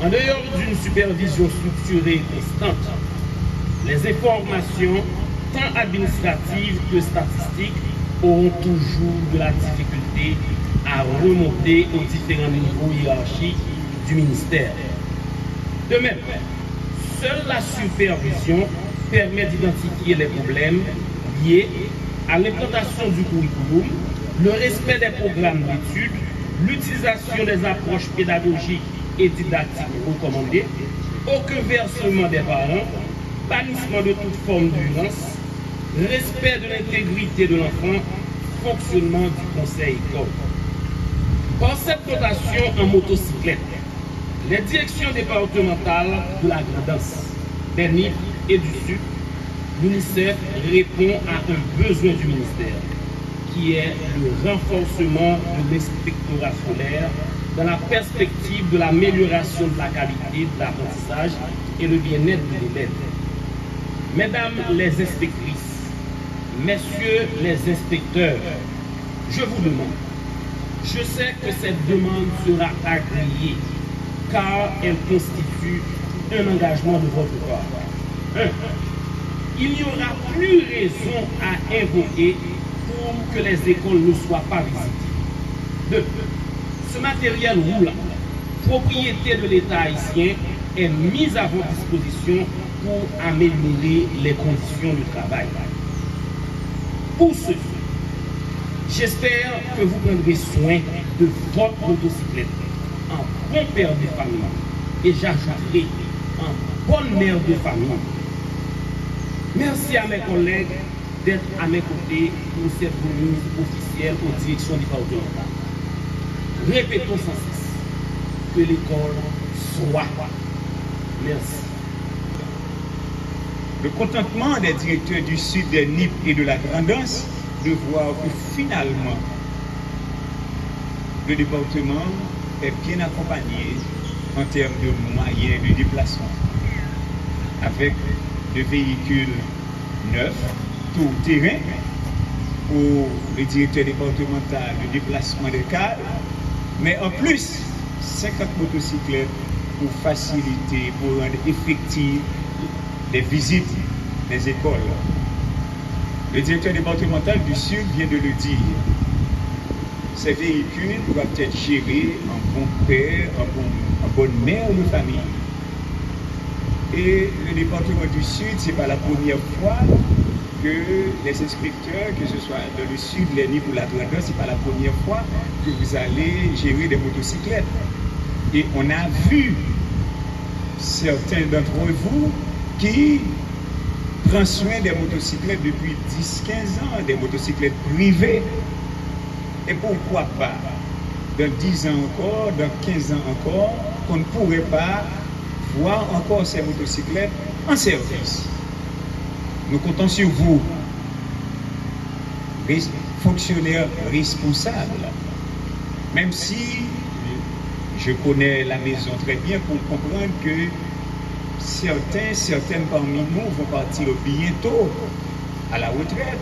En dehors d'une supervision structurée et constante, les informations, tant administratives que statistiques, auront toujours de la difficulté à remonter aux différents niveaux hiérarchiques du ministère. De même, seule la supervision permet d'identifier les problèmes liés à l'implantation du curriculum, le respect des programmes d'études, l'utilisation des approches pédagogiques et didactiques recommandées, aucun versement des parents, bannissement de toute forme de violence, respect de l'intégrité de l'enfant, fonctionnement du conseil école. Par cette dotation en motocyclette, les directions départementales de la Grand'Anse, des NIP et du Sud, l'UNICEF répond à un besoin du ministère, qui est le renforcement de l'inspectorat scolaire dans la perspective de l'amélioration de la qualité de l'apprentissage et le bien-être de l'élève. Mesdames les inspectrices, messieurs les inspecteurs, je vous demande, je sais que cette demande sera agréée car elle constitue un engagement de votre part. 1. Il n'y aura plus raison à invoquer pour que les écoles ne soient pas visitées. 2. Ce matériel roulant, propriété de l'État haïtien, est mis à votre disposition pour améliorer les conditions de travail. Pour ce faire, j'espère que vous prendrez soin de votre motocyclette en bon père de famille et j'ajouterai en bonne mère de famille. Merci à mes collègues d'être à mes côtés pour cette remise officielle aux directions départementales. Répétons sans cesse que l'école soit. Merci. Le contentement des directeurs du Sud, des NIP et de la Grand'Anse de voir que finalement le département est bien accompagné en termes de moyens de déplacement, avec des véhicules neufs, tout terrain, pour le directeur départemental de déplacement de cadres, mais en plus 50 motocyclettes pour faciliter, pour rendre effectives les visites des écoles. Le directeur départemental du Sud vient de le dire. Ces véhicules doivent être gérés en bon père, en bonne mère de famille. Et le département du Sud, ce n'est pas la première fois que les inspecteurs, que ce soit dans le Sud, les NIP ou la Grand'Anse, ce n'est pas la première fois que vous allez gérer des motocyclettes. Et on a vu certains d'entre vous qui prennent soin des motocyclettes depuis 10-15 ans, des motocyclettes privées. Et pourquoi pas, dans 10 ans encore, dans 15 ans encore, qu'on ne pourrait pas voir encore ces motocyclettes en service. Nous comptons sur vous, fonctionnaires responsables, même si je connais la maison très bien pour comprendre que certaines parmi nous vont partir bientôt à la retraite.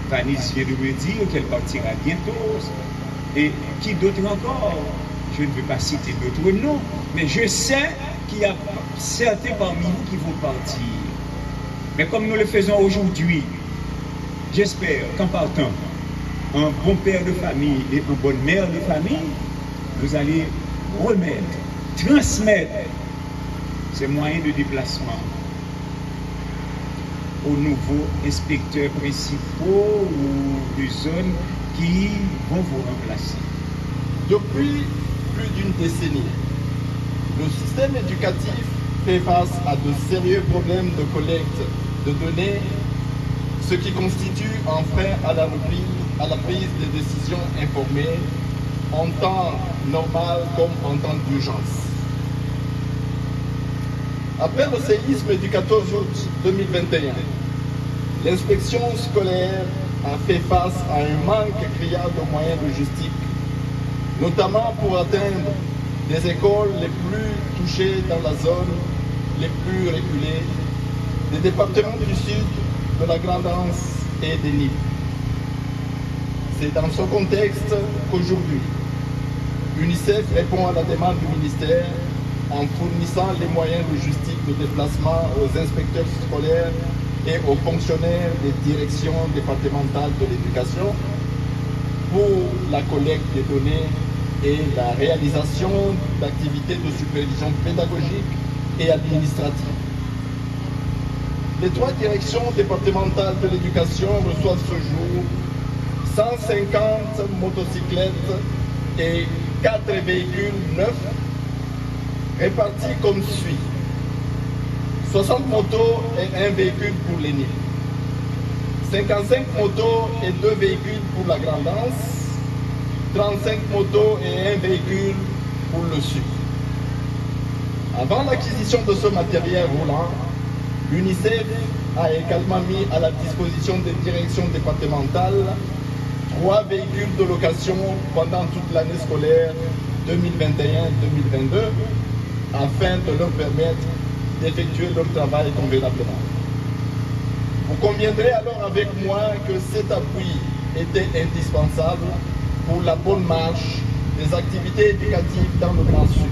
Vanessa vient de me dire qu'elle partira bientôt. Et qui d'autre encore? Je ne veux pas citer d'autres noms, mais je sais qu'il y a certains parmi nous qui vont partir. Mais comme nous le faisons aujourd'hui, j'espère qu'en partant, un bon père de famille et une bonne mère de famille, vous allez remettre, transmettre ces moyens de déplacement aux nouveaux inspecteurs principaux ou de zones qui vont vous remplacer. Depuis plus d'une décennie, le système éducatif fait face à de sérieux problèmes de collecte de données, ce qui constitue un frein à la prise de décisions informées en temps normal comme en temps d'urgence. Après le séisme du 14 août 2021, l'inspection scolaire a fait face à un manque criant de moyens logistiques, notamment pour atteindre les écoles les plus touchées dans la zone les plus reculées, des départements du Sud, de la Grand'Anse et des NIP. C'est dans ce contexte qu'aujourd'hui, l'UNICEF répond à la demande du ministère en fournissant les moyens logistiques de déplacement aux inspecteurs scolaires et aux fonctionnaires des directions départementales de l'éducation pour la collecte des données et la réalisation d'activités de supervision pédagogique et administrative. Les 3 directions départementales de l'éducation reçoivent ce jour 150 motocyclettes et 4 véhicules neufs répartis comme suit. 60 motos et 1 véhicule pour l'ENI. 55 motos et 2 véhicules pour la Grandance. 35 motos et 1 véhicule pour le Sud. Avant l'acquisition de ce matériel roulant, l'UNICEF a également mis à la disposition des directions départementales 3 véhicules de location pendant toute l'année scolaire 2021-2022 afin de leur permettre d'effectuer leur travail convenablement. Vous conviendrez alors avec moi que cet appui était indispensable pour la bonne marche des activités éducatives dans le Grand Sud.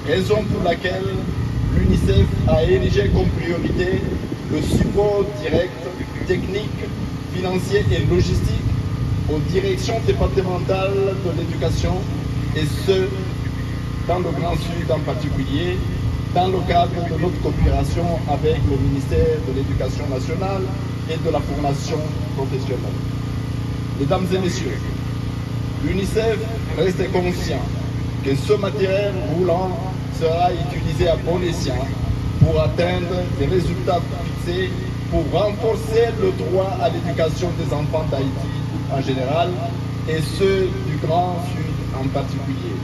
Raison pour laquelle l'UNICEF a érigé comme priorité le support direct, technique, financier et logistique aux directions départementales de l'éducation, et ce, dans le Grand Sud en particulier, dans le cadre de notre coopération avec le ministère de l'Éducation nationale et de la formation professionnelle. Mesdames et messieurs, l'UNICEF reste conscient que ce matériel roulant sera utilisé à bon escient pour atteindre des résultats fixés, pour renforcer le droit à l'éducation des enfants d'Haïti en général et ceux du Grand Sud en particulier.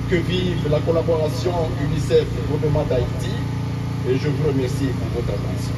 Que vive la collaboration UNICEF-Gouvernement d'Haïti, et je vous remercie pour votre attention.